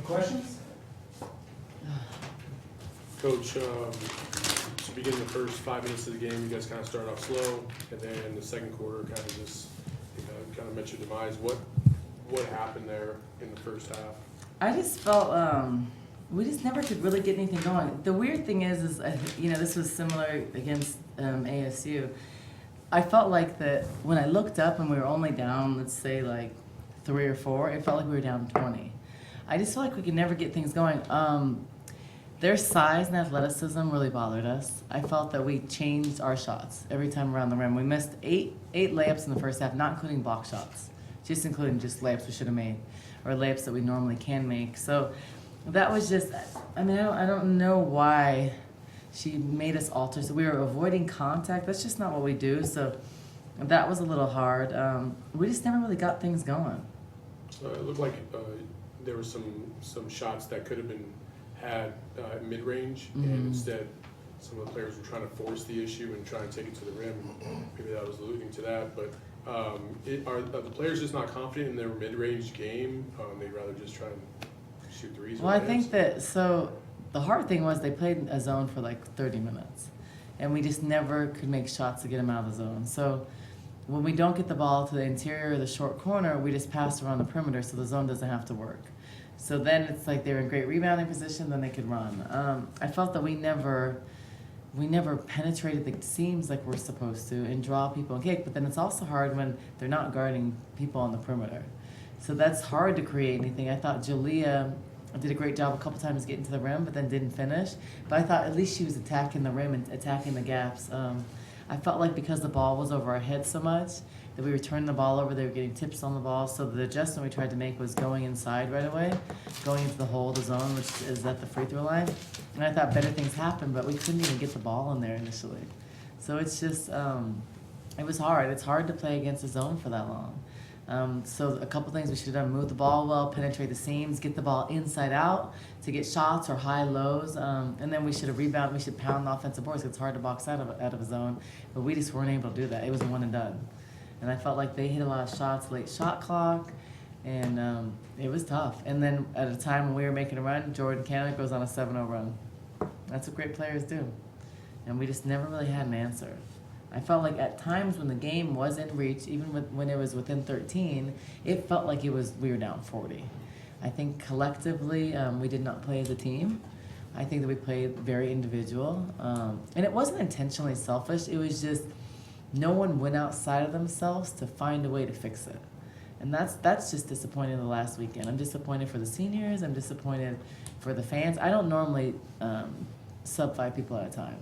Questions? Coach, to begin the first 5 minutes of the game, you guys kind of started off slow, and then in the second quarter, kind of just, kind of met your demise. What happened there in the first half? I just felt we just never could really get anything going. The weird thing is this was similar against ASU. I felt like that when I looked up and we were only down, let's say like 3 or 4, it felt like we were down 20. I just felt like we could never get things going. Their size and athleticism really bothered us. I felt that we changed our shots every time around the rim. We missed eight layups in the first half, not including block shots, just including just layups we should have made, or layups that we normally can make. So that was just, I don't know why she made us alter. So we were avoiding contact. That's just not what we do. So that was a little hard. We just never really got things going. It looked like there were some shots that could have been had mid-range, and instead some of the players were trying to force the issue and try and take it to the rim. Maybe that was alluding to that, but are the players just not confident in their mid-range game? They'd rather just try and shoot threes? Well, I think that, so the hard thing was they played a zone for like 30 minutes, and we just never could make shots to get them out of the zone. So when we don't get the ball to the interior or the short corner, we just pass around the perimeter so the zone doesn't have to work. So then it's like they're in great rebounding position, then they could run. I felt that we never penetrated the seams like we're supposed to and draw people and kick, but then it's also hard when they're not guarding people on the perimeter. So that's hard to create anything. I thought Julia did a great job a couple times getting to the rim, but then didn't finish. But I thought at least she was attacking the rim and attacking the gaps. I felt like because the ball was over our head so much, that we were turning the ball over, they were getting tips on the ball. So the adjustment we tried to make was going inside right away, going into the hole, the zone, which is at the free throw line. And I thought better things happened, but we couldn't even get the ball in there initially. So it's just, it was hard. It's hard to play against the zone for that long. So a couple things we should have done: move the ball well, penetrate the seams, get the ball inside out to get shots or high lows, and then we should have rebounded. We should pound the offensive boards. It's hard to box out of a zone, but we just weren't able to do that. It was a one and done, and I felt like they hit a lot of shots late shot clock, and it was tough. And then at a time when we were making a run, Jordan Canada goes on a 7-0 run. That's what great players do, and we just never really had an answer. I felt like at times when the game was in reach, even when it was within 13, it felt like we were down 40. I think collectively we did not play as a team. I think that we played very individual, and it wasn't intentionally selfish. It was just no one went outside of themselves to find a way to fix it, and that's just disappointing. The last weekend, I'm disappointed for the seniors. I'm disappointed for the fans. I don't normally sub 5 people at a time.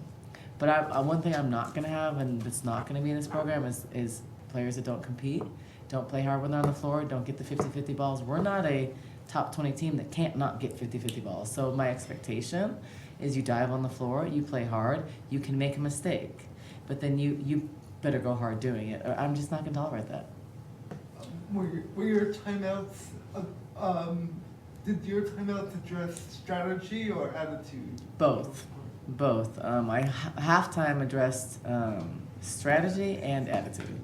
But one thing I'm not going to have, and it's not going to be in this program, is players that don't compete, don't play hard when they're on the floor, don't get the 50-50 balls. We're not a top 20 team that can't not get 50-50 balls. So my expectation is you dive on the floor, you play hard, you can make a mistake, but then you better go hard doing it. I'm just not going to tolerate that. Were your timeouts, did your timeouts address strategy or attitude? Both. Halftime addressed strategy and attitude,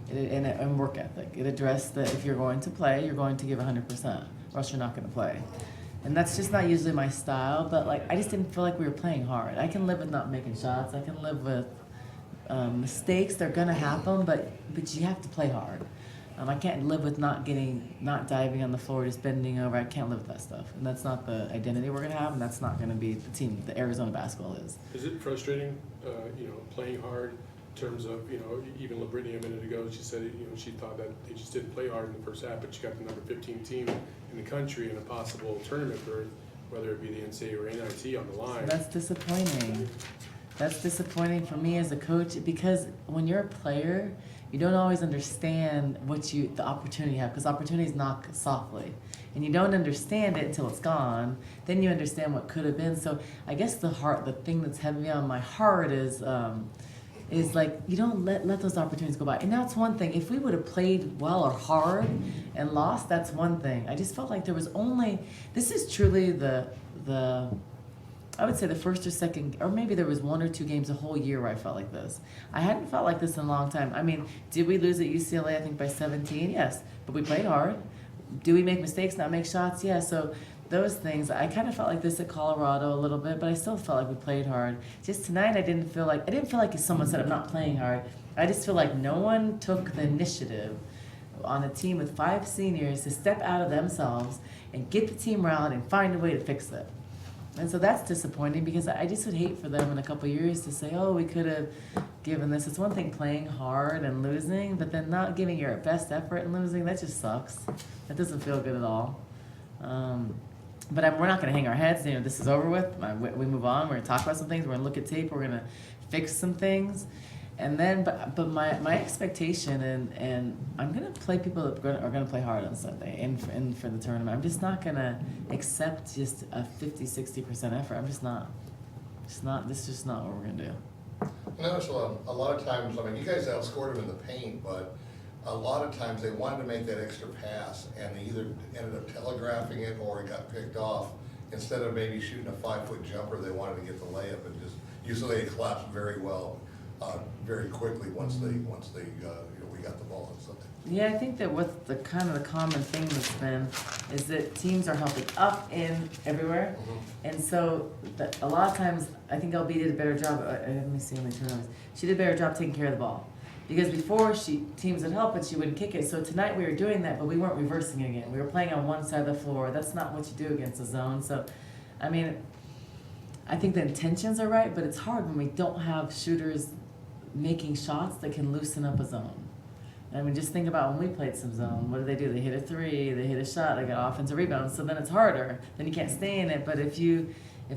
and work ethic. It addressed that if you're going to play, you're going to give 100%, or else you're not going to play. And that's just not usually my style, but I just didn't feel like we were playing hard. I can live with not making shots. I can live with mistakes. They're going to happen, but you have to play hard. I can't live with not diving on the floor, just bending over. I can't live with that stuff, and that's not the identity we're gonna have, and that's not gonna be the team that Arizona basketball is. Is it frustrating, playing hard in terms of, even LaBrittany a minute ago, she said, she thought that they just didn't play hard in the first half, but you got the number 15 team in the country in a possible tournament berth, whether it be the NCAA or NIT on the line. That's disappointing. That's disappointing for me as a coach, because when you're a player, you don't always understand the opportunity you have, because opportunities knock softly, and you don't understand it until it's gone. Then you understand what could have been. So I guess the thing that's heavy on my heart is like you don't let those opportunities go by. And that's one thing. If we would have played well or hard and lost, that's one thing. I just felt like there was this is truly the I would say the first or second, or maybe there was 1 or 2 games a whole year where I felt like this. I hadn't felt like this in a long time. I mean, did we lose at UCLA, I think, by 17? Yes. But we played hard. Do we make mistakes, not make shots? Yeah. So those things. I kind of felt like this at Colorado a little bit, but I still felt like we played hard. Just tonight, I didn't feel like if someone said I'm not playing hard. I just feel like no one took the initiative on a team with 5 seniors to step out of themselves and get the team rallied and find a way to fix it. And so that's disappointing because I just would hate for them in a couple years to say, oh, we could have given this. It's one thing playing hard and losing, but then not giving your best effort and losing, that just sucks. That doesn't feel good at all. But we're not going to hang our heads. You know, this is over with. We move on. We're going to talk about some things. We're going to look at tape. We're going to fix some things. And then, but my expectation, and I'm gonna play people that are gonna play hard on Sunday and for the tournament. I'm just not gonna accept just a 50-60% effort. I'm just not. This is just not what we're gonna do. Notice a lot of times, I mean, you guys outscored them in the paint, but a lot of times they wanted to make that extra pass and they either ended up telegraphing it or it got picked off. Instead of maybe shooting a 5-foot jumper, they wanted to get the layup and just usually it collapsed very well. Very quickly once they we got the ball and something. Yeah, I think that what the common thing that's been is that teams are helping up, in, everywhere, and so a lot of times I think LB did a better job. Let me see how many turnovers. She did a better job taking care of the ball because before teams would help, but she wouldn't kick it. So tonight we were doing that, but we weren't reversing it again. We were playing on one side of the floor. That's not what you do against a zone. So, I mean, I think the intentions are right, but it's hard when we don't have shooters making shots that can loosen up a zone. I mean, just think about when we played some zone. What do? They hit a 3, they hit a shot, they got offensive rebounds. So then it's harder. Then you can't stay in it. But if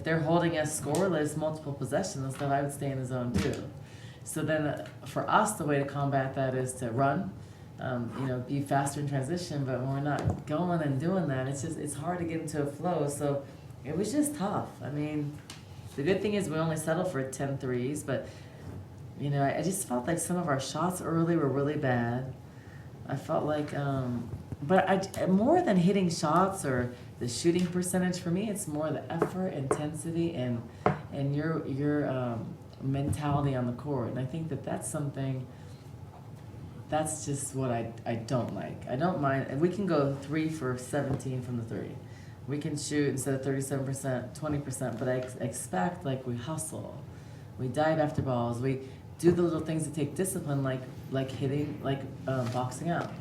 they're holding us scoreless, multiple possessions and stuff, I would stay in the zone too. So then for us, the way to combat that is to run, be faster in transition. But when we're not going and doing that, it's hard to get into a flow. So it was just tough. I mean, the good thing is we only settled for 10 threes, but I just felt like some of our shots early were really bad. I felt like, more than hitting shots or the shooting percentage, for me, it's more the effort, intensity, and your mentality on the court. And I think that's something, that's just what I don't like. I don't mind, and we can go 3 for 17 from the 3. We can shoot instead of 37%, 20%, but I expect, we hustle. We dive after balls. We do the little things that take discipline, like hitting, boxing out.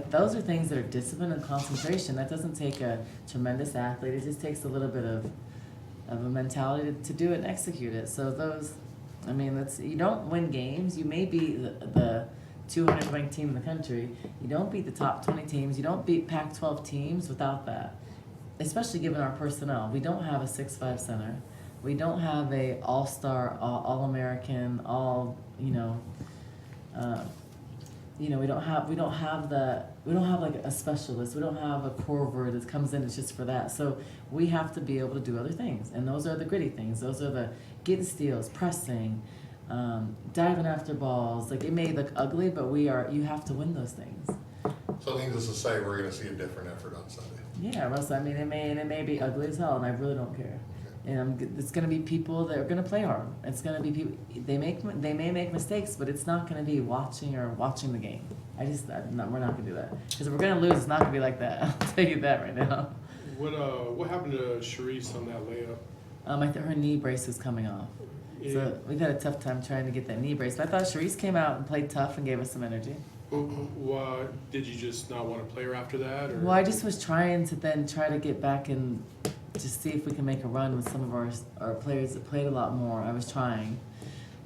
Those are things that are discipline and concentration. That doesn't take a tremendous athlete. It just takes a little bit of a mentality to do it and execute it. So you don't win games. You may be the 200th ranked team in the country. You don't beat the top 20 teams. You don't beat Pac-12 teams without that, especially given our personnel. We don't have a 6'5" center. We don't have a all-star, all-American, we don't have a specialist. We don't have a forward that comes in, it's just for that. So we have to be able to do other things. And those are the gritty things. Those are the getting steals, pressing, diving after balls. It may look ugly, but you have to win those things. So needless to say, we're gonna see a different effort on Sunday. Yeah, Russ, it may be ugly as hell, and I really don't care. And it's going to be people that are going to play hard. It's going to be people, they may make mistakes, but it's not going to be watching the game. We're not going to do that. Because if we're going to lose, it's not going to be like that. I'll tell you that right now. What happened to Charisse on that layup? I think her knee brace is coming off. Yeah. So we've had a tough time trying to get that knee brace. But I thought Charisse came out and played tough and gave us some energy. Did you just not want to play her after that? Or? Well, I just was trying to then try to get back and just see if we can make a run with some of our players that played a lot more. I was trying.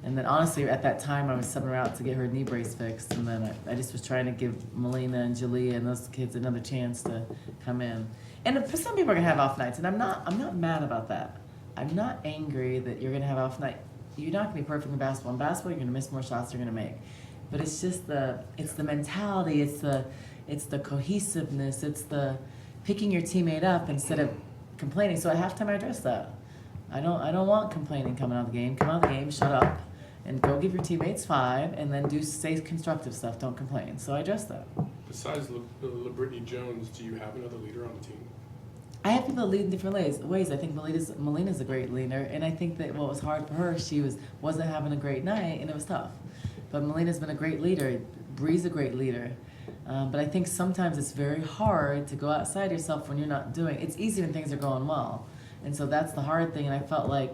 And then honestly, at that time, I was subbing her out to get her knee brace fixed. And then I just was trying to give Melina and Jalea and those kids another chance to come in. And some people are going to have off nights. And I'm not mad about that. I'm not angry that you're going to have off night. You're not going to be perfect in basketball. In basketball, you're going to miss more shots than you're going to make. But it's just the mentality. It's the cohesiveness. It's the picking your teammate up instead of complaining. So at halftime, I addressed that. I don't want complaining coming out of the game. Come out of the game, shut up, and go give your teammates 5, and then say constructive stuff. Don't complain. So I addressed that. Besides LaBrittany Jones, do you have another leader on the team? I have people that lead in different ways. I think Melina's a great leader, and I think that what was hard for her, she wasn't having a great night, and it was tough. But Melina's been a great leader. Bree's a great leader. But I think sometimes it's very hard to go outside yourself when you're not doing. It's easy when things are going well, and so that's the hard thing. And I felt like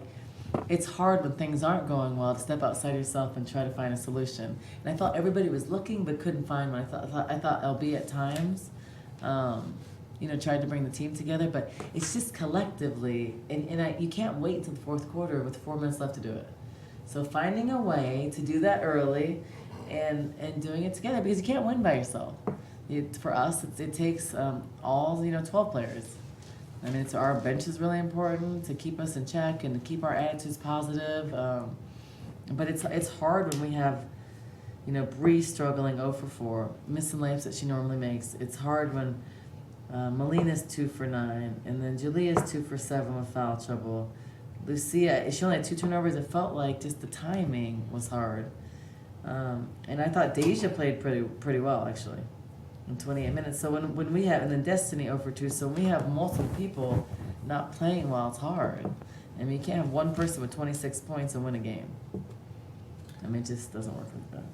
it's hard when things aren't going well to step outside yourself and try to find a solution. And I felt everybody was looking but couldn't find one. I thought LB at times, tried to bring the team together, but it's just collectively, you can't wait until the fourth quarter with 4 minutes left to do it. So finding a way to do that early and doing it together, because you can't win by yourself. For us, it takes all 12 players. I mean, our bench is really important to keep us in check and to keep our attitudes positive. But it's hard when we have, Bree struggling 0 for 4, missing layups that she normally makes. It's hard when Melina's 2 for 9, and then Julia's 2 for 7 with foul trouble. Lucia, she only had 2 turnovers. It felt like just the timing was hard. And I thought Deja played pretty well, actually, in 28 minutes. So when we have, and then Destiny 0 for 2, so when we have multiple people not playing well, it's hard. I mean, you can't have one person with 26 points and win a game. I mean, it just doesn't work like that.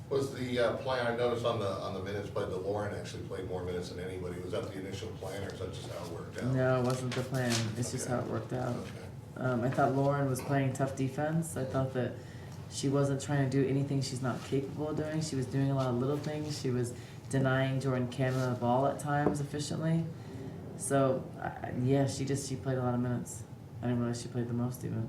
Was the plan, I noticed on the minutes played, that Lauren actually played more minutes than anybody. Was that the initial plan, or is that just how it worked out? No, it wasn't the plan. It's just how it worked out. Okay. I thought Lauren was playing tough defense. I thought that she wasn't trying to do anything she's not capable of doing. She was doing a lot of little things. She was denying Jordan Canada the ball at times efficiently. So, she played a lot of minutes. I didn't realize she played the most even.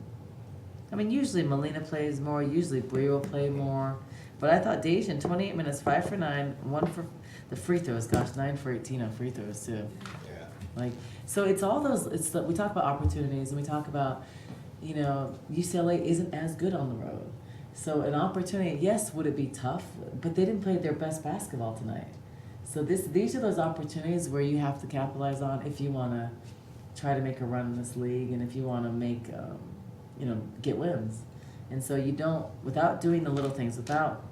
I mean, usually Melina plays more. Usually Bree will play more. But I thought Deja in 28 minutes, 5 for 9, 1 for the free throws. Gosh, 9 for 18 on free throws too. Yeah. So it's all those. We talk about opportunities, and we talk about, UCLA isn't as good on the road. So an opportunity, yes, would it be tough? But they didn't play their best basketball tonight. So these are those opportunities where you have to capitalize on if you want to try to make a run in this league, and if you want to make, get wins. And so you don't, without doing the little things, without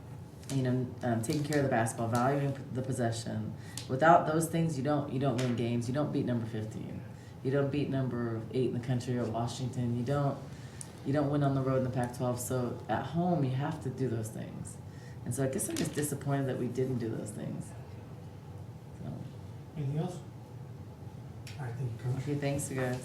taking care of the basketball, valuing the possession. Without those things, you don't win games. You don't beat number 15. You don't beat number 8 in the country or Washington. You don't win on the road in the Pac-12. So at home, you have to do those things. And so I guess I'm just disappointed that we didn't do those things. So. Anything else? All right, thank you, Coach. Okay, thanks, you guys.